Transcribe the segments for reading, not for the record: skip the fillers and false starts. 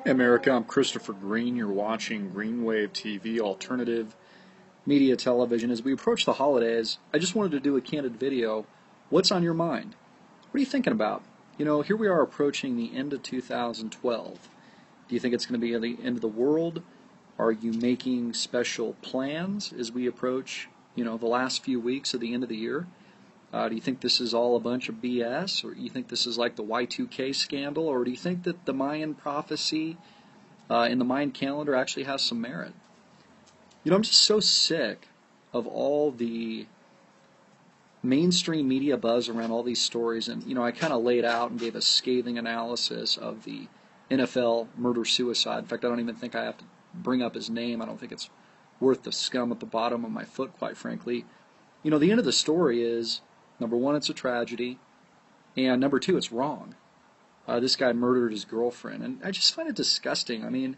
Hey America, I'm Christopher Green. You're watching Greenwave TV, alternative media television. As we approach the holidays, I just wanted to do a candid video. What's on your mind? What are you thinking about? You know, here we are approaching the end of 2012. Do you think it's going to be the end of the world? Are you making special plans as we approach, the last few weeks of the end of the year? Do you think this is all a bunch of BS, or do you think this is like the Y2K scandal, or do you think that the Mayan prophecy in the Mayan calendar actually has some merit? I'm just so sick of all the mainstream media buzz around all these stories, and I kind of laid out and gave a scathing analysis of the NFL murder-suicide. In fact, I don't even think I have to bring up his name. I don't think it's worth the scum at the bottom of my foot, quite frankly. The end of the story is, number one, it's a tragedy, and number two, it's wrong. This guy murdered his girlfriend, and I just find it disgusting. I mean,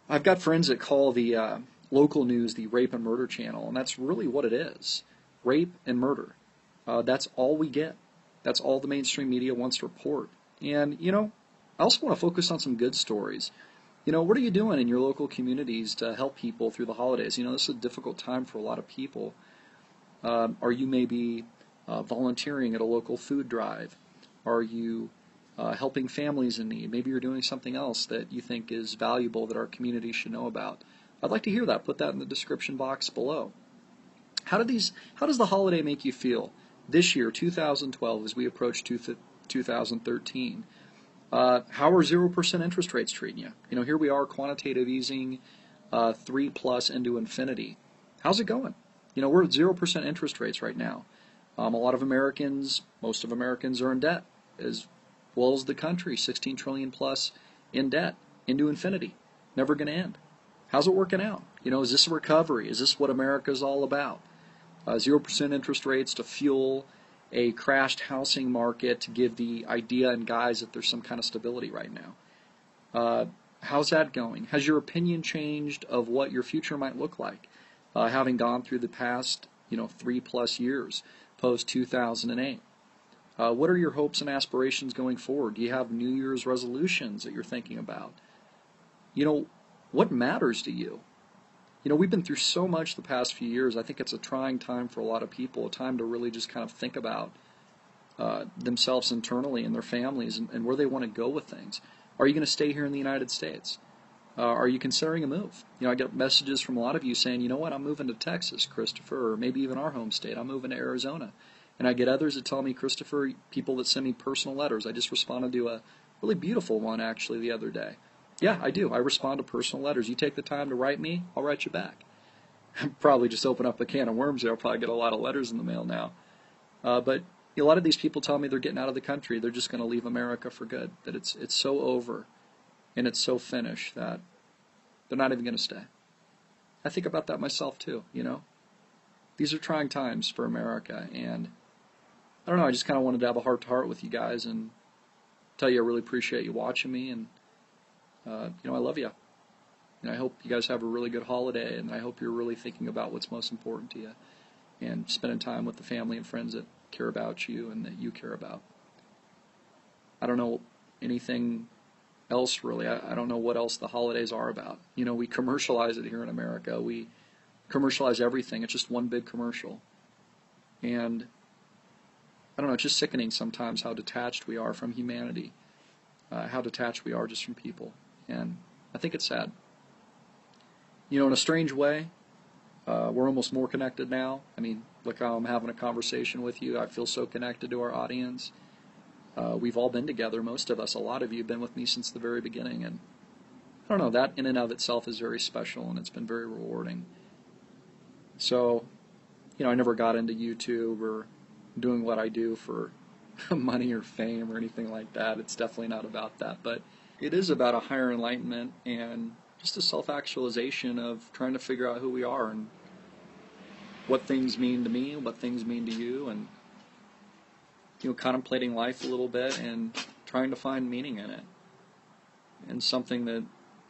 I've got friends that call the local news the rape and murder channel, and that's really what it is. Rape and murder. That's all we get. That's all the mainstream media wants to report. And, I also want to focus on some good stories. What are you doing in your local communities to help people through the holidays? This is a difficult time for a lot of people. Are you maybe volunteering at a local food drive? Are you helping families in need? Maybe you're doing something else that you think is valuable that our community should know about. I'd like to hear that. Put that in the description box below. How does the holiday make you feel this year, 2012, as we approach 2013? How are 0% interest rates treating you? Here we are, quantitative easing, 3+ into infinity. How's it going? We're at 0% interest rates right now. A lot of Americans, most of Americans are in debt, as well as the country, 16 trillion plus in debt, into infinity. Never going to end. How's it working out? Is this a recovery? Is this what America's all about? 0% interest rates to fuel a crashed housing market, to give the idea and guise that there's some kind of stability right now. How's that going? Has your opinion changed of what your future might look like, having gone through the past, 3+ years, post 2008? What are your hopes and aspirations going forward? Do you have New Year's resolutions that you're thinking about? What matters to you? We've been through so much the past few years. I think it's a trying time for a lot of people, a time to really just kind of think about themselves internally and their families and where they want to go with things. Are you going to stay here in the United States? Are you considering a move? I get messages from a lot of you saying, you know what, I'm moving to Texas, Christopher, or maybe even our home state. I'm moving to Arizona. And I get others that tell me, Christopher, people that send me personal letters. I just responded to a really beautiful one, actually, the other day. Yeah, I do. I respond to personal letters. You take the time to write me, I'll write you back. Probably just open up a can of worms there. I'll probably get a lot of letters in the mail now. But a lot of these people tell me they're getting out of the country. They're just going to leave America for good, that it's so over and it's so finished that they're not even going to stay. I think about that myself too, These are trying times for America, and I don't know, I just kind of wanted to have a heart-to-heart with you guys and tell you I really appreciate you watching me, and I love you. And I hope you guys have a really good holiday, and I hope you're really thinking about what's most important to you and spending time with the family and friends that care about you and that you care about. I don't know anything else really. I don't know what else the holidays are about. We commercialize it here in America. We commercialize everything. It's just one big commercial. And I don't know, it's just sickening sometimes how detached we are from humanity, how detached we are just from people. And I think it's sad. In a strange way, we're almost more connected now. I mean, look how I'm having a conversation with you. I feel so connected to our audience. We've all been together, most of us. A lot of you have been with me since the very beginning. And I don't know, that in and of itself is very special, and it's been very rewarding. So, I never got into YouTube or doing what I do for money or fame or anything like that. It's definitely not about that. But it is about a higher enlightenment and just a self-actualization of trying to figure out who we are and what things mean to me, what things mean to you, and contemplating life a little bit and trying to find meaning in it, and something that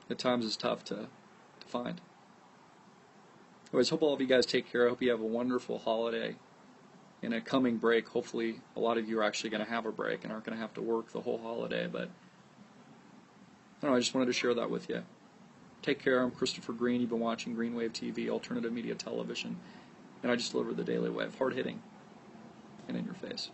at times is tough to find. Anyways, hope all of you guys take care. I hope you have a wonderful holiday. In a coming break, hopefully a lot of you are actually going to have a break and aren't going to have to work the whole holiday, but don't know, I just wanted to share that with you. Take care. I'm Christopher Green. You've been watching Green Wave TV, alternative media television, and I just deliver the daily wave, hard-hitting and in your face.